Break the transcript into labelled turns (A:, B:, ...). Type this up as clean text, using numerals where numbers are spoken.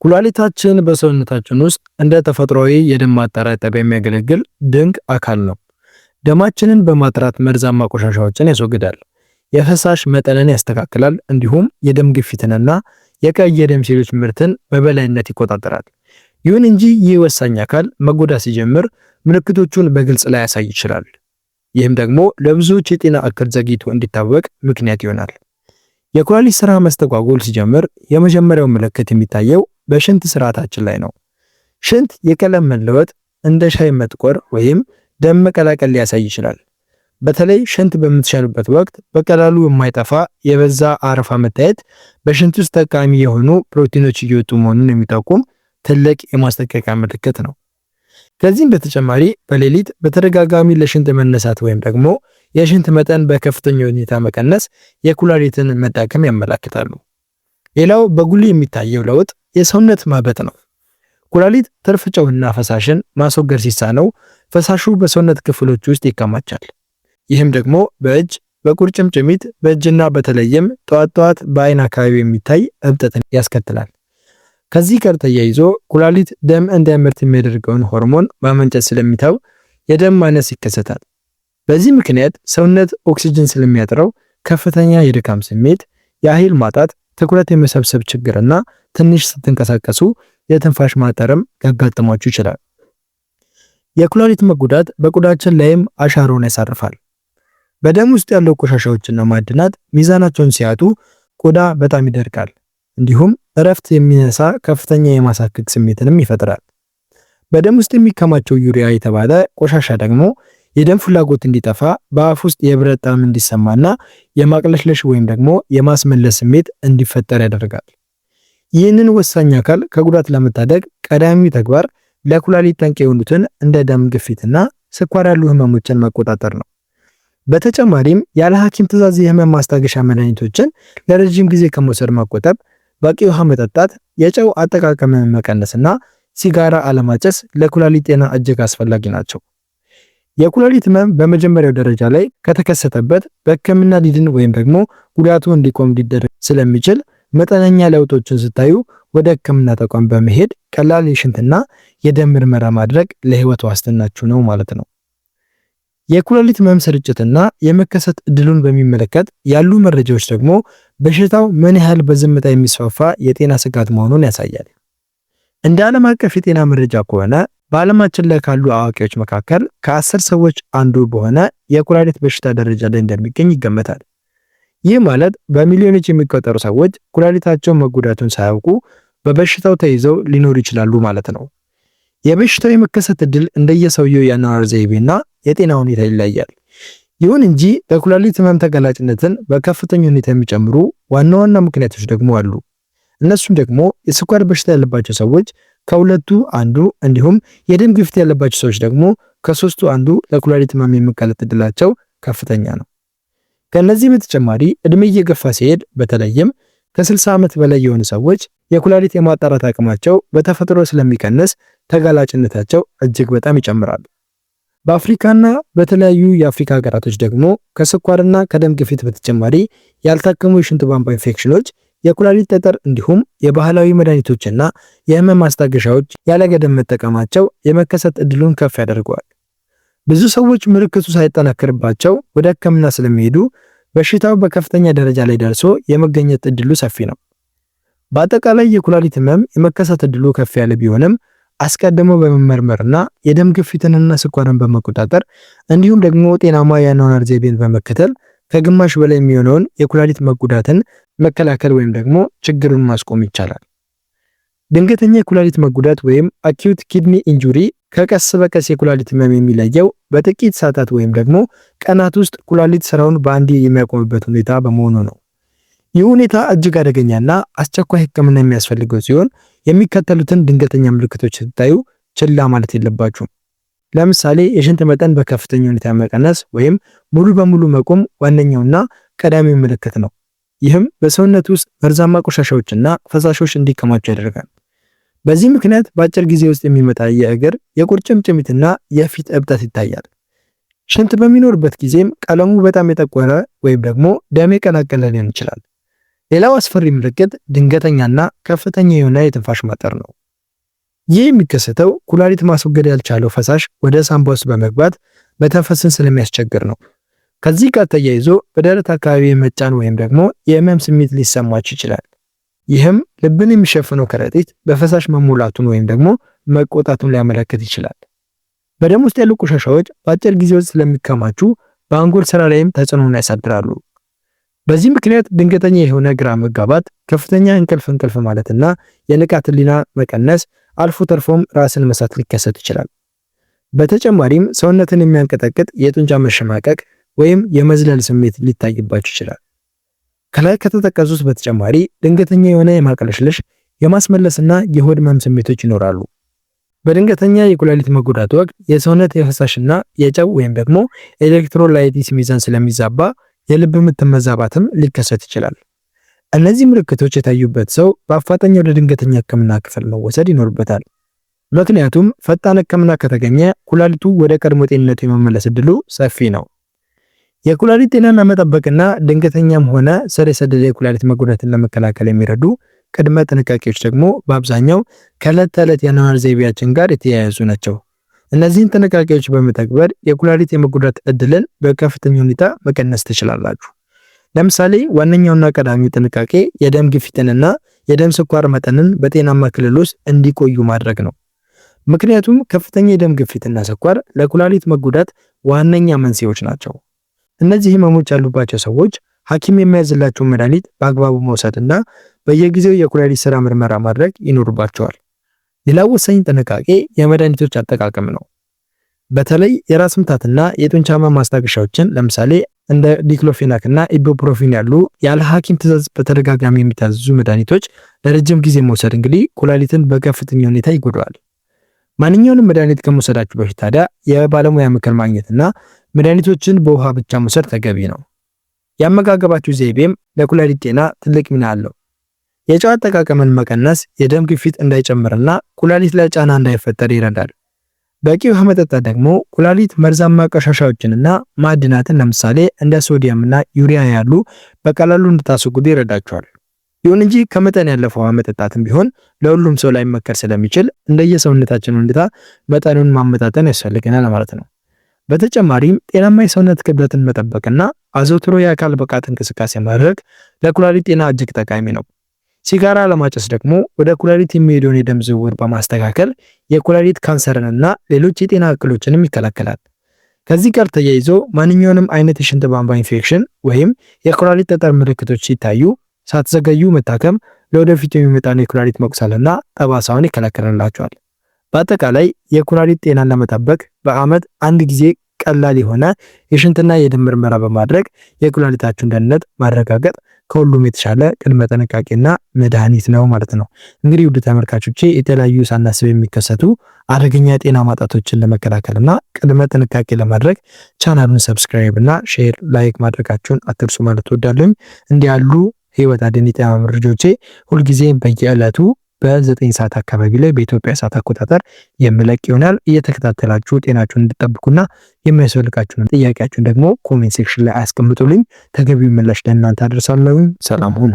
A: ኩላሊታችን በሰውነታችን ውስጥ እንደ ተፈጥሯዊ የደም ማጠራቀሚያ የሚያገለግል ድንቅ አካል ነው። ደማችንን በማጥራት መርዛማ ቆሻሻዎችን ያስወግዳል፣ የፈሳሽ መጠንን ያስተካክላል፣ እንዲሁም የደም ግፊትንና የቀይ የደም ሴሎች ምርትን በበላይነት ይቆጣጠራል። ይሁን እንጂ ይህ ወሳኝ አካል መጎዳት ሲጀምር ምልክቶቹን በግልጽ ላያሳይ ይችላል። ይህም ደግሞ ለብዙዎች የጤና እክል ዘግይቶ እንዲታወቅ ምክንያት ይሆናል። የኩላሊት ስራ መስተጓጎል ሲጀምር የመጀመሪያው ምልክት የሚታየው በሽንት ስርዓታችን ላይ ነው። ሽንት የቀለም መለወጥ፣ እንደ ሻይ መጥቆር ወይም ደም መቀላቀል ሊያሳይ ይችላል። በተለይ ሽንት በምትሸኑበት ወቅት በቀላሉ የማይጠፋ የበዛ አረፋ መታየት በሽንት ውስጥ ጠቃሚ የሆኑ ፕሮቲኖች እየወጡ መሆኑን የሚጠቁም ትልቅ የማስጠንቀቂያ ምልክት ነው። ከዚህም በተጨማሪ በሌሊት በተደጋጋሚ ለሽንት መነሳት ወይም ደግሞ የሽንት መጠን በከፍተኛ ሁኔታ መቀነስ የኩላሊትን መዳከም ያመለክታሉ። ሌላው በጉልህ የሚታየው ለውጥ የሰውነት ማበጥ ነው። ኩላሊት ትርፍ ጨውና ፈሳሽን ማስወገድ ሲሳነው ፈሳሹ በሰውነት ክፍሎች ውስጥ ይከማቻል። ይህም ደግሞ በእጅ፣ በቁርጭምጭሚት፣ በእጅና በተለይም ጠዋት በአይን አካባቢ የሚታይ እብጠትን ያስከትላል። ከዚህ ጋር ተያይዞ ኩላሊት ደም እንዲያመርት የሚያደርገውን ሆርሞን ማመንጨት ስለሚተው የደም ማነስ ይከሰታል። በዚህ ምክንያት ሰውነት ኦክሲጅን ስለሚያጥረው ከፍተኛ የድካም ስሜት፣ የኃይል ማጣት፣ ትኩረት የመሰብሰብ ችግርና ትንሽ ስትንቀሳቀሱ የትንፋሽ ማጠርም ሊያጋጥማችሁ ይችላል። የኩላሊት መጎዳት በቆዳችን ላይም አሻራውን ያሳርፋል። በደም ውስጥ ያለው ቆሻሻዎችና ማዕድናት ሚዛናቸውን ሲያጡ ቆዳ በጣም ይደርቃል። እንዲሁም እረፍት የሚነሳ ከፍተኛ የማሳከክ ስሜትንም ይፈጥራል። በደም ውስጥ የሚከማቸው ዩሪያ የተባለ ቆሻሻ ደግሞ የደም ፍላጎት እንዲጠፋ፣ በአፍ ውስጥ የብረት ጣዕም እንዲሰማና የማቅለሽለሽ ወይም ደግሞ የማስመለስ ስሜት እንዲፈጠር ያደርጋል። ይህንን ወሳኝ አካል ከጉዳት ለመታደግ ቀዳሚ ተግባር ለኩላሊት ጠንቅ የሆኑትን እንደ ደም ግፊትና ስኳር ያሉ ህመሞችን መቆጣጠር ነው። በተጨማሪም ያለ ሐኪም ትዕዛዝ የህመም ማስታገሻ መድኃኒቶችን ለረጅም ጊዜ ከመውሰድ ማቆጠብ፣ በቂ ውሃ መጠጣት፣ የጨው አጠቃቀምን መቀነስና ሲጋራ አለማጨስ ለኩላሊት ጤና እጅግ አስፈላጊ ናቸው። የኩላሊት ህመም በመጀመሪያው ደረጃ ላይ ከተከሰተበት በህክምና ሊድን ወይም ደግሞ ጉዳቱ እንዲቆም ሊደረግ ስለሚችል መጠነኛ ለውጦችን ስታዩ ወደ ህክምና ተቋም በመሄድ ቀላል የሽንትና የደም ምርመራ ማድረግ ለህይወት ዋስትናችሁ ነው ማለት ነው። የኩላሊት ህመም ስርጭትና የመከሰት እድሉን በሚመለከት ያሉ መረጃዎች ደግሞ በሽታው ምን ያህል በዝምታ የሚስፋፋ የጤና ስጋት መሆኑን ያሳያል። እንደ ዓለም አቀፍ የጤና መረጃ ከሆነ በዓለማችን ላይ ካሉ አዋቂዎች መካከል ከ10 ሰዎች አንዱ በሆነ የኩላሊት በሽታ ደረጃ ላይ እንደሚገኝ ይገመታል። ይህ ማለት በሚሊዮኖች የሚቆጠሩ ሰዎች ኩላሊታቸው መጎዳቱን ሳያውቁ በበሽታው ተይዘው ሊኖሩ ይችላሉ ማለት ነው። የበሽታው የመከሰት እድል እንደየሰውየው የአኗኗር ዘይቤና የጤና ሁኔታ ይለያያል። ይሁን እንጂ ለኩላሊት ህመም ተጋላጭነትን በከፍተኛ ሁኔታ የሚጨምሩ ዋና ዋና ምክንያቶች ደግሞ አሉ። እነሱም ደግሞ የስኳር በሽታ ያለባቸው ሰዎች ከሁለቱ አንዱ፣ እንዲሁም የደም ግፊት ያለባቸው ሰዎች ደግሞ ከሶስቱ አንዱ ለኩላሊት ህመም የሚጋለጥ እድላቸው ከፍተኛ ነው። ከነዚህ በተጨማሪ እድሜ እየገፋ ሲሄድ በተለይም ከ60 ዓመት በላይ የሆኑ ሰዎች የኩላሊት የማጣራት አቅማቸው በተፈጥሮ ስለሚቀንስ ተጋላጭነታቸው እጅግ በጣም ይጨምራል። በአፍሪካና በተለያዩ የአፍሪካ ሀገራቶች ደግሞ ከስኳርና ከደም ግፊት በተጨማሪ ያልታከሙ የሽንት ቧንቧ ኢንፌክሽኖች፣ የኩላሊት ጠጠር እንዲሁም የባህላዊ መድኃኒቶችና የህመም ማስታገሻዎች ያለገደብ መጠቀማቸው የመከሰት እድሉን ከፍ ያደርገዋል። ብዙ ሰዎች ምልክቱ ሳይጠናከርባቸው ወደ ህክምና ስለሚሄዱ በሽታው በከፍተኛ ደረጃ ላይ ደርሶ የመገኘት እድሉ ሰፊ ነው። በአጠቃላይ የኩላሊት ህመም የመከሰት እድሉ ከፍ ያለ ቢሆንም አስቀድሞ በመመርመርና የደም ግፊትንና ስኳርን በመቆጣጠር እንዲሁም ደግሞ ጤናማ የአኗኗር ዘይቤን በመከተል ከግማሽ በላይ የሚሆነውን የኩላሊት መጎዳትን መከላከል ወይም ደግሞ ችግሩን ማስቆም ይቻላል። ድንገተኛ የኩላሊት መጎዳት ወይም አኪዩት ኪድኒ ኢንጁሪ ከቀስ በቀስ የኩላሊት ህመም የሚለየው በጥቂት ሰዓታት ወይም ደግሞ ቀናት ውስጥ ኩላሊት ስራውን በአንዴ የሚያቆምበት ሁኔታ በመሆኑ ነው። ይህ ሁኔታ እጅግ አደገኛና አስቸኳይ ህክምና የሚያስፈልገው ሲሆን የሚከተሉትን ድንገተኛ ምልክቶች ስታዩ ችላ ማለት የለባችሁም። ለምሳሌ የሽንት መጠን በከፍተኛ ሁኔታ መቀነስ ወይም ሙሉ በሙሉ መቆም ዋነኛውና ቀዳሚው ምልክት ነው። ይህም በሰውነት ውስጥ መርዛማ ቆሻሻዎችና ፈሳሾች እንዲከማቹ ያደርጋል። በዚህ ምክንያት በአጭር ጊዜ ውስጥ የሚመጣ የእግር፣ የቁርጭምጭሚትና የፊት እብጠት ይታያል። ሽንት በሚኖርበት ጊዜም ቀለሙ በጣም የጠቆረ ወይም ደግሞ ደም የቀላቀለ ሊሆን ይችላል። ሌላው አስፈሪ ምልክት ድንገተኛና ከፍተኛ የሆነ የትንፋሽ ማጠር ነው። ይህ የሚከሰተው ኩላሊት ማስወገድ ያልቻለው ፈሳሽ ወደ ሳንባ ውስጥ በመግባት መተንፈስን ስለሚያስቸግር ነው። ከዚህ ጋር ተያይዞ በደረት አካባቢ የመጫን ወይም ደግሞ የህመም ስሜት ሊሰማችሁ ይችላል። ይህም ልብን የሚሸፍነው ከረጢት በፈሳሽ መሙላቱን ወይም ደግሞ መቆጣቱን ሊያመለክት ይችላል። በደም ውስጥ ያሉ ቆሻሻዎች በአጭር ጊዜ ውስጥ ስለሚከማቹ በአንጎል ስራ ላይም ተጽዕኖን ያሳድራሉ። በዚህ ምክንያት ድንገተኛ የሆነ ግራ መጋባት፣ ከፍተኛ እንቅልፍ ማለትና የንቃት ህሊና መቀነስ፣ አልፎ ተርፎም ራስን መሳት ሊከሰት ይችላል። በተጨማሪም ሰውነትን የሚያንቀጠቅጥ የጡንቻ መሸማቀቅ ወይም የመዝለል ስሜት ሊታይባችሁ ይችላል። ከላይ ከተጠቀሱት በተጨማሪ ድንገተኛ የሆነ የማቅለሽለሽ፣ የማስመለስና የሆድ ህመም ስሜቶች ይኖራሉ። በድንገተኛ የኩላሊት መጎዳት ወቅት የሰውነት የፈሳሽና የጨው ወይም ደግሞ ኤሌክትሮላይቲስ ሚዛን ስለሚዛባ የልብ ምት መዛባትም ሊከሰት ይችላል። እነዚህ ምልክቶች የታዩበት ሰው በአፋጣኝ ወደ ድንገተኛ ህክምና ክፍል መወሰድ ይኖርበታል። ምክንያቱም ፈጣን ህክምና ከተገኘ ኩላሊቱ ወደ ቀድሞ ጤንነቱ የመመለስ ዕድሉ ሰፊ ነው። የኩላሊት ጤናን መጠበቅና ድንገተኛም ሆነ ስር የሰደደ የኩላሊት መጎዳትን ለመከላከል የሚረዱ ቅድመ ጥንቃቄዎች ደግሞ በአብዛኛው ከዕለት ተዕለት የአኗኗር ዘይቤያችን ጋር የተያያዙ ናቸው። እነዚህን ጥንቃቄዎች በመተግበር የኩላሊት የመጎዳት ዕድልን በከፍተኛ ሁኔታ መቀነስ ትችላላችሁ። ለምሳሌ ዋነኛውና ቀዳሚው ጥንቃቄ የደም ግፊትንና የደም ስኳር መጠንን በጤናማ ክልል ውስጥ እንዲቆዩ ማድረግ ነው። ምክንያቱም ከፍተኛ የደም ግፊትና ስኳር ለኩላሊት መጎዳት ዋነኛ መንስኤዎች ናቸው። እነዚህ ህመሞች ያሉባቸው ሰዎች ሐኪም የሚያዝላቸውን መድኃኒት በአግባቡ መውሰድና በየጊዜው የኩላሊት ስራ ምርመራ ማድረግ ይኖርባቸዋል። ሌላው ወሳኝ ጥንቃቄ የመድኃኒቶች አጠቃቀም ነው። በተለይ የራስ ምታትና የጡንቻ ህመም ማስታገሻዎችን ለምሳሌ እንደ ዲክሎፌናክ እና ኢቡፕሮፊን ያሉ ያለ ሐኪም ትዕዛዝ በተደጋጋሚ የሚታዘዙ መድኃኒቶች ለረጅም ጊዜ መውሰድ እንግዲህ ኩላሊትን በከፍተኛ ሁኔታ ይጎዳዋል። ማንኛውንም መድኃኒት ከመውሰዳችሁ በፊት ታዲያ የባለሙያ ምክር ማግኘትና መድኃኒቶችን በውሃ ብቻ መውሰድ ተገቢ ነው። የአመጋገባችሁ ዘይቤም ለኩላሊት ጤና ትልቅ ሚና አለው። የጨው አጠቃቀምን መቀነስ የደም ግፊት እንዳይጨምርና ኩላሊት ላይ ጫና እንዳይፈጠር ይረዳል። በቂ ውሃ መጠጣት ደግሞ ኩላሊት መርዛማ ቆሻሻዎችንና ማዕድናትን ለምሳሌ እንደ ሶዲየምና ዩሪያ ያሉ በቀላሉ እንድታስወግዱ ይረዳቸዋል። ይሁን እንጂ ከመጠን ያለፈ ውሃ መጠጣትም ቢሆን ለሁሉም ሰው ላይ መከር ስለሚችል እንደየሰውነታችን ሁኔታ መጠኑን ማመጣጠን ያስፈልገናል ማለት ነው። በተጨማሪም ጤናማ የሰውነት ክብደትን መጠበቅና አዘውትሮ የአካል ብቃት እንቅስቃሴ ማድረግ ለኩላሊት ጤና እጅግ ጠቃሚ ነው። ሲጋራ ለማጨስ ደግሞ ወደ ኩላሊት የሚሄደውን የደም ዝውውር በማስተካከል የኩላሊት ካንሰርንና ሌሎች የጤና እክሎችንም ይከላከላል። ከዚህ ጋር ተያይዞ ማንኛውንም አይነት የሽንት ቧንቧ ኢንፌክሽን ወይም የኩላሊት ጠጠር ምልክቶች ሲታዩ ሳትዘገዩ መታከም ለወደፊቱ የሚመጣውን የኩላሊት መቁሰልና ጠባሳውን ይከላከልላቸዋል። በአጠቃላይ የኩላሊት ጤናን ለመጠበቅ በዓመት አንድ ጊዜ ቀላል የሆነ የሽንትና የደም ምርመራ በማድረግ የኩላሊታችሁን ደህንነት ማረጋገጥ ከሁሉም የተሻለ ቅድመ ጥንቃቄና መድኃኒት ነው ማለት ነው። እንግዲህ ውድ ተመልካቾቼ የተለያዩ ሳናስብ የሚከሰቱ አደገኛ ጤና ማጣቶችን ለመከላከልና ቅድመ ጥንቃቄ ለማድረግ ቻናሉን ሰብስክራይብ እና ሼር፣ ላይክ ማድረጋችሁን አትርሱ ማለት እወዳለሁ። እንዲህ ያሉ ህይወት አድን የጤና መረጃዎቼ ሁልጊዜም በየዕለቱ በ9 ሰዓት አካባቢ ላይ በኢትዮጵያ ሰዓት አቆጣጠር የምለቅ ይሆናል። እየተከታተላችሁ ጤናችሁን እንድትጠብቁና የሚያስፈልጋችሁን ጥያቄያችሁን ደግሞ ኮሜንት ሴክሽን ላይ አስቀምጡልኝ። ተገቢው ምላሽ ለእናንተ አደርሳለሁ። ሰላም ሁኑ።